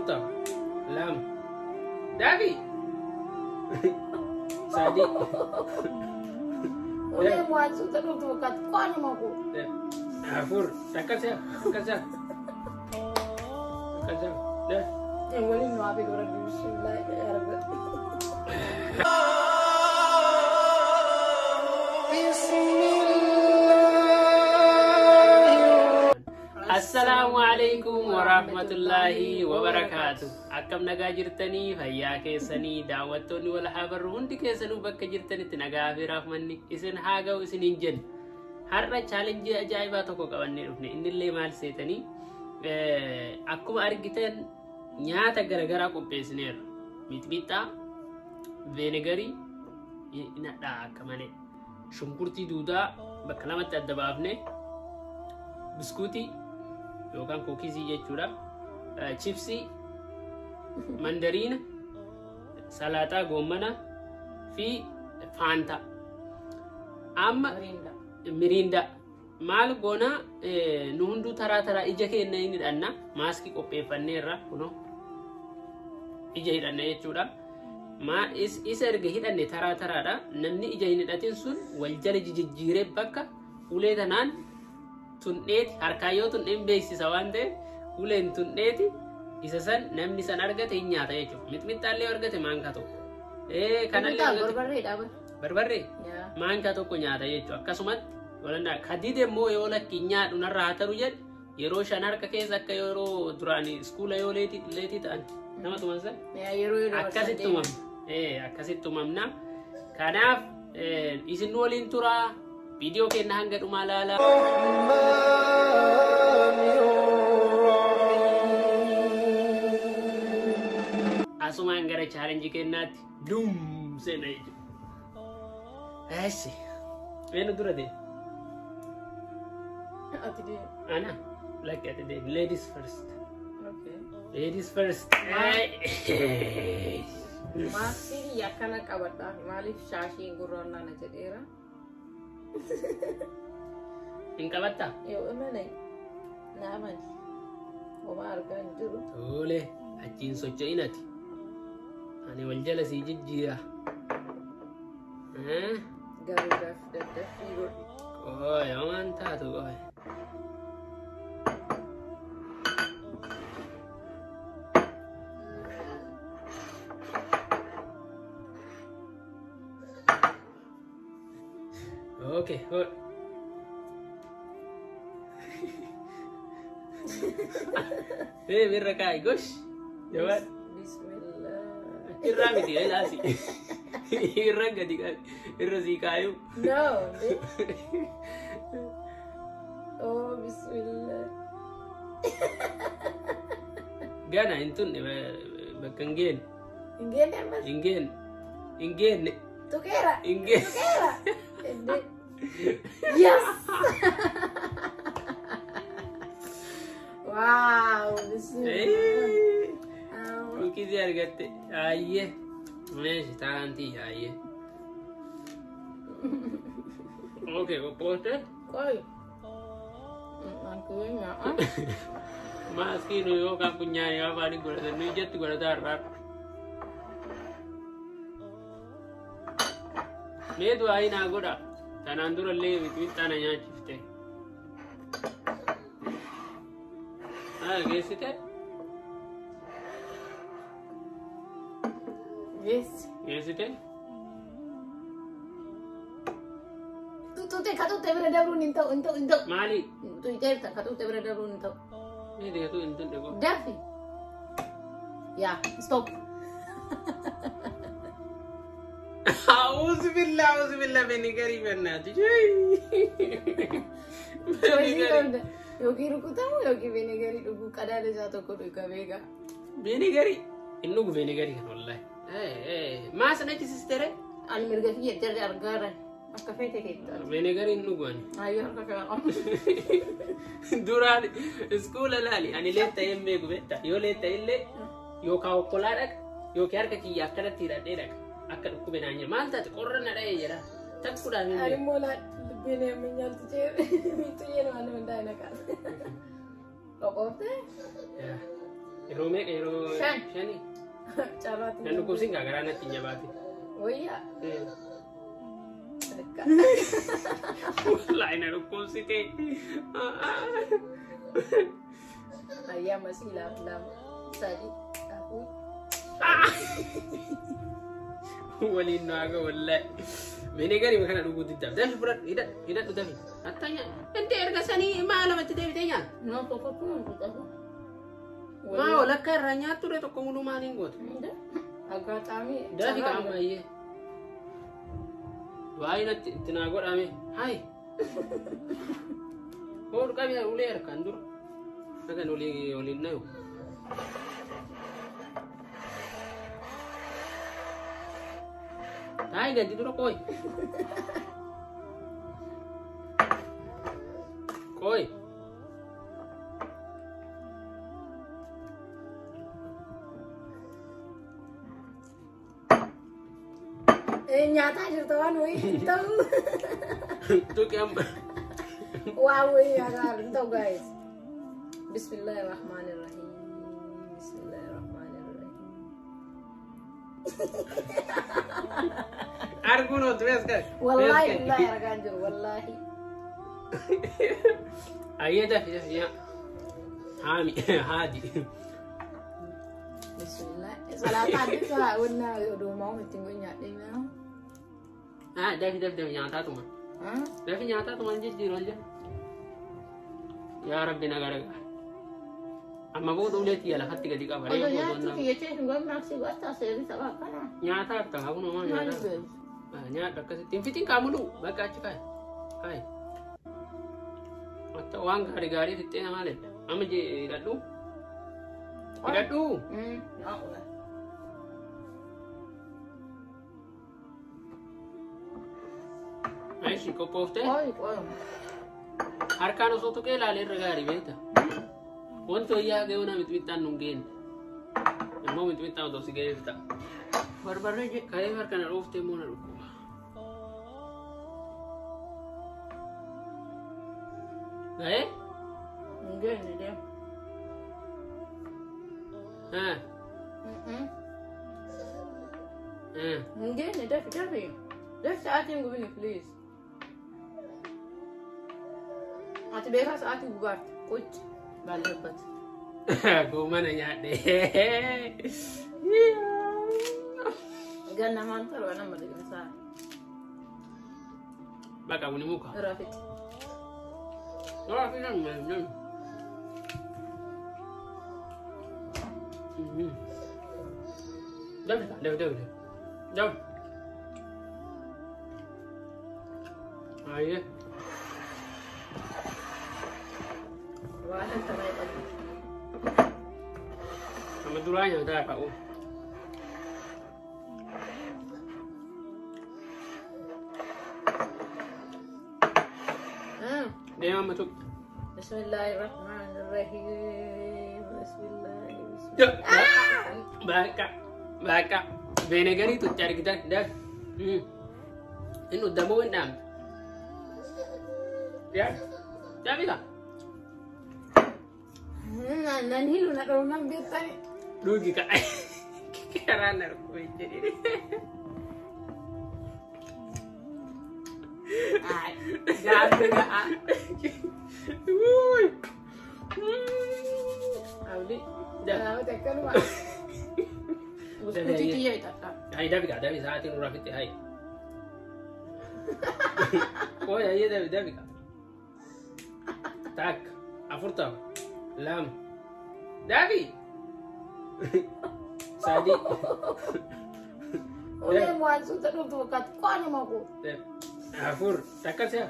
Afurta. Lam. Davi. Sadi. Udah muat sudah tuh kat kau mau aku. Afur. Takasya. Takasya. Takasya. Dah. Yang boleh nuapi orang Bismillah ya Rabbi. Assalamualaikum warahmatullahi wabarakatuh. Akkam nagaa jirtanii fayyaa keessanii daawwattoonni wal habarru hundi keessanuu bakka jirtanitti nagaa fi rahmanni isin haa ga'u isiniin jenna. Har'a chaalenjii ajaa'ibaa tokko qabannee dhufne innillee maal seetanii akkuma argitan nyaata garagaraa qopheessineerra. Mixmixaa, venegarii, nadhaa akka malee, shunkurtii duudaa bakka lamatti adda baafne, biskuutii yookaan kookizii jechuudha, chipsii, mandariina, salaaxaa goommana fi faanta. Amma mirinda maal goona nu hunduu taraa ija keenya inni hidhanna maaskii qopheeffanneerra kunoo ija hidhanna jechuudha. Isa erga hidhanne taraadha namni ija hin hidhatin sun wal jala jijjiiree bakka ulee tanaan tunneeti harkaayyoo tunneen beeksisa waan ta'eef uleen tunneeti isa san namni san argate hin nyaata jechuudha. Mixmixaallee argate maankaa tokko. Kanallee argate barbarree maankaa tokko nyaata jechuudha. Akkasumatti walandaa kadide immoo yoo lakki nyaadhu narraa haa taru jedhe yeroo 5 harka keessa akka yeroo duraan iskuula yoo leetii ta'an nama tumansan akkasitti uumamna. Akkasitti uumamna. Kanaaf isin waliin turaa viidiyoo keenya hanga dhumaa ilaalaa. Asumaan gara chaalenjii keenyaatti duum seena jechuudha. Eessi meenu dura deema. Ana like at the ladies first. Okay. Ladies first. Masih ya kana kabadha malif shashi gurronna na jedheera. In kabatta? Yo amane. Naaman. Oma argan jiru. Tole achiin socho'inati. Ani wal jala si jijjiira. Garuudhaaf daddaffii godhi. Waan taatu qoy. Okay, hold. Birrakai, gosh. Jawab. Bismillah. Irra miti ay lasi. Irra gadi kan. Irra si kayu. No. Oh, bismillah. Gana intun bakanggen. Inggen apa? Inggen. Tukera. Inggen. Tukera. Yes. Wow, bismillah. Cookies argatte. Ayye. Meesh taanti ayye. Okay, poste. Koi. Angkunya. Maski nu yo kan punya ya bani gula nu jet gula darrar. Me tu ai na goda. Tanandura le mitana nya chifte. Gesite? Yes. Gesite? Tu te berada run into. Mali. Tu ite katu te berada run into. Ini dia tu intun dego. Dafi. Ya, stop. Auzubillah venigari bennati. Yogi rukutamu yogi venigari dugu kadale jato ko duga vega. Venigari innu venigari kan wallahi. Mas na ci sistere Al mirga fi jarri argara. Akka fete ketta. Venigari innu gani. Ayo harka ka. Durani school lali ani letta yemme gubetta. Yo letta ille yo ka okoladak yo kyarka ki yakana tira dedak. Akka dukku benanya malta qorrana dai jara. Takkuda min. Ari mola bene menyal tu yen mana mendai nak. Kau kote? Ya. Yeroo meeqa yeroo shanii? Carraatti. Nan dhukkubsiin gaagaraa natti hin jabaate. Wayyaa. Wallaahi na dhukkubsite. Ayyaa masii lama sadii afur. Waliin naaga wallaahi. Mene gari makana dhuguu diddaaf. Dafi fudhadhu hidhadhu dafi. Attanya. Inti erga sanii maa lamatti deebitee nyaata? Noo tokkotti nuu fudhatu. Maa walakka irraa nyaattu ture tokko muluu maaliin gootu? Aggaataami. Dafi qaamayyee. Waa'ee natti itti naa godhame. Hayi. Hoodhu qabee ulee harkaan dura. Nagan waliin nayu. Hayi gadi dura koi. Koi. Nyata jirta waan wayii ta'u. Tuh kiam. Waa wayii agar ta'u guys. Bismillahirrahmanirrahim. Bismillahirrahmanirrahim. Arguno tu es kan. Wallahi billahi argan jiru wallahi. Ayah dah ya. Hami hadi. Bismillah. Salatan itu wana udah mau tinggal nyat ni mana? Dah nyata tu mah. Dah nyata tu mah jadi roja. Ya Rabbi negara. Amma gua tu lihat dia lah hati ketika balik. Oh ya, tu dia cakap gua merasa gua tak serius apa kan? Nyata tak aku nama nyata. Nyata kasi tim kamu lu baca cikai. Hai. Atau uang gari di tengah malam. Amma je lalu. Lalu. Ya. Aishi kau poste? Oh. Harkano soto ke lalir regari beta. Wanto iya ke una mitwitan nunggen. Mau mitwitan to sige beta. Barbarre je kaya harkana rofte mo na ruko. Gae? Nunggen ni dia. Nunggen ni dia. Dah saatin gue ni please. Ati beka saati buat coach balik bat. Kau mana nyade? Ganna mantar wana mari sa. Baka muni muka. Rafit. Rafit kan men. Dah. Ayah. Wala tanay pagi. Sama dulanya dah Pak U. Dia masuk. Bismillahirrahmanirrahim. Baka. Vinegar itu cari kita dah. Ini udah mau enam. Ya. Jadi tak? Nanti lu nak orang biasa. Rugi kak. Karena aku jadi. Gabi ga. Wuih. Audi. Dah. Tekan wa. Usku titi ya tak. Hai dah bika, dah bisa hati nurafit hai. Oh ya iya dah bika. Tak, afurta. Lam. Davi. Sadi. Oleh muansu tak dulu kat kuanya mau aku. Afur, takkan siap.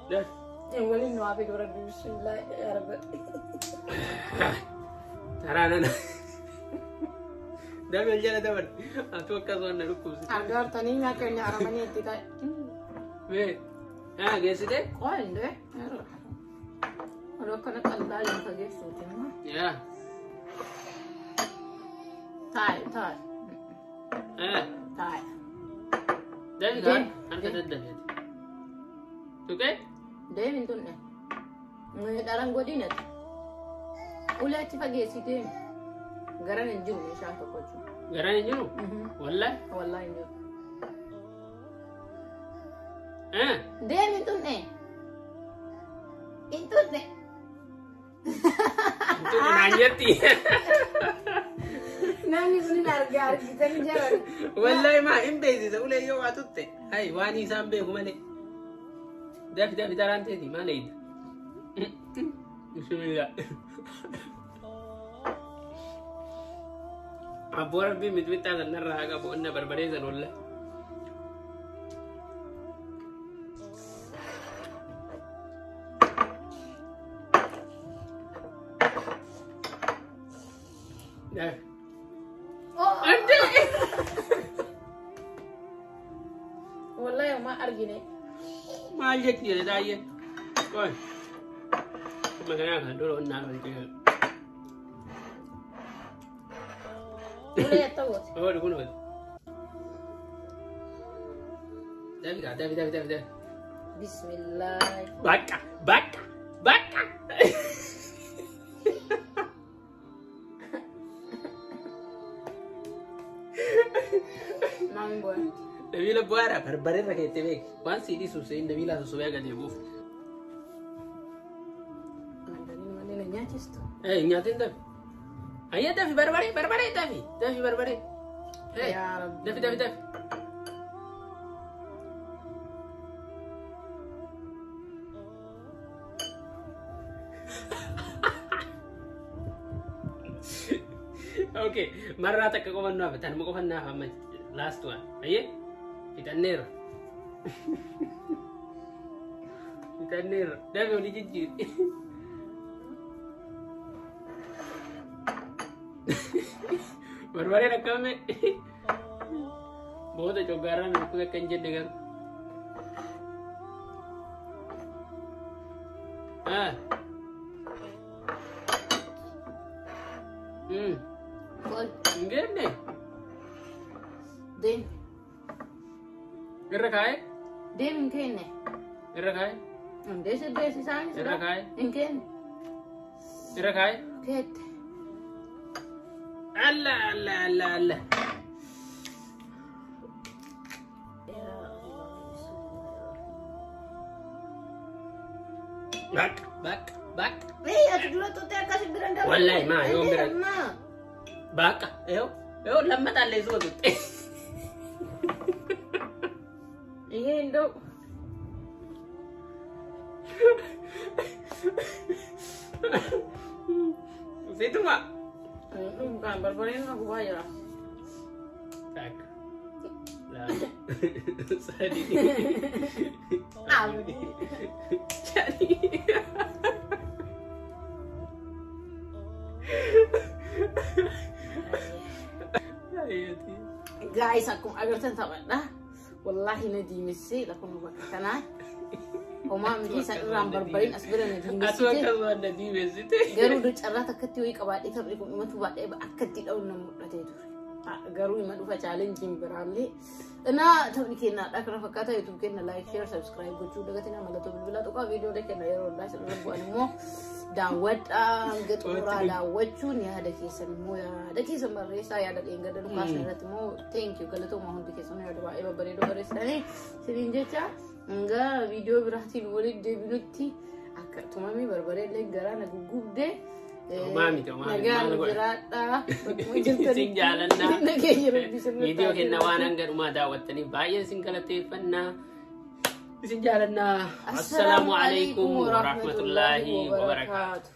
Dah. Yang boleh nuapi orang bismillah ya Rabbi. Sarana. Dah menjadi dapat. Atau kazuan narukus. Agar tani nak kena aramani tidak. Weh. Gesi deh? Oh, ini. Kalau kena kandal yang tadi sudah mah. Ya. Thai. Tai. Dah juga? Angkat dah. Oke? Dia minta ni. Mengenai dalam gua dinat. Ulat fageessitee garan hin jiru meeshaan tokko jechuudha. Garan hin jiru? Wallahi? Wallahi hin jiru. Deemi tunne. Intunne. Intunne naan jetti. Namni kun hin argitanii jiran. Wallahi maa hin beeksisa ulee yoo waa tutte. Hai waan isaan beeku malee. Dafi daraan teeti maal eeyita? Bismillah. Abboo rabbii mitmittaa sanarraa haqa bo'onna barbaree san wallahi. Wallahi ma argine. Maal jetti jedhe daayye. Qoy. Magana kan dolo onnaa kan ta'e. Ulee ta'u. Oh, kun wad. Dafi. Bismillah. Baka. Mango. Nabila buara barbare rakete bek. Wan sidi susai Nabila susai agak dia buf. Mana nyacis tu? Nyatin dah. Ayah dafi barbare dafi barbare. Ya Rabbi. Dafi. Okay, marah tak kau mana apa? Tanpa kau mana apa? Last one, ayah? Kita ner. Dah kau dijijit. Baru-baru nak kami. Bawa tu cogaran aku akan jadi kan. Enggak nih. Dem. Gerak kaya? Dem ingkene. Gerak kaya? Desi sana. Gerak kaya? Ingkene. Gerak kaya? Ket. Allah. Bak. Aku dulu tu tak kasih beranda. Wallahi ma, yo beranda. Baka, yo lambat alai semua tu. Ini Indo. Situ mak. Bukan berbaring aku bayar. Tak. Lah. Sadi. Jadi. Guys, aku agartan tahu dah. Wallahi nadi mesti aku nak kana. Oma mesti saya berbaring asbara nadi mesti. Aswa kalau nadi mesti. Garu du cara takati oi kabadi kabri ko imatu ba dai ba akati daun nan mudate to. Garu imadu fa challenging biralle. Ina tabni kenan da kana fakata YouTube kenan like share subscribe gochu daga tina malato bilbila to ka video da kenan yaro da shi rubu anmo da wada gatura da waccu ne da ke san moya da ke san bare sa ya da inga da ka san rat mo thank you galato mo hunde ke san ya da ba e bare do bare sane sirin jecha nga video birati wori de binutti akka tumami barbare le gara na gugubde Mami. Nagaa Sing jalan na. Video kenna wanan garuma daawwattani baay'ee sin galateeffanna. Sing jalan na. Assalamualaikum warahmatullahi wabarakatuh.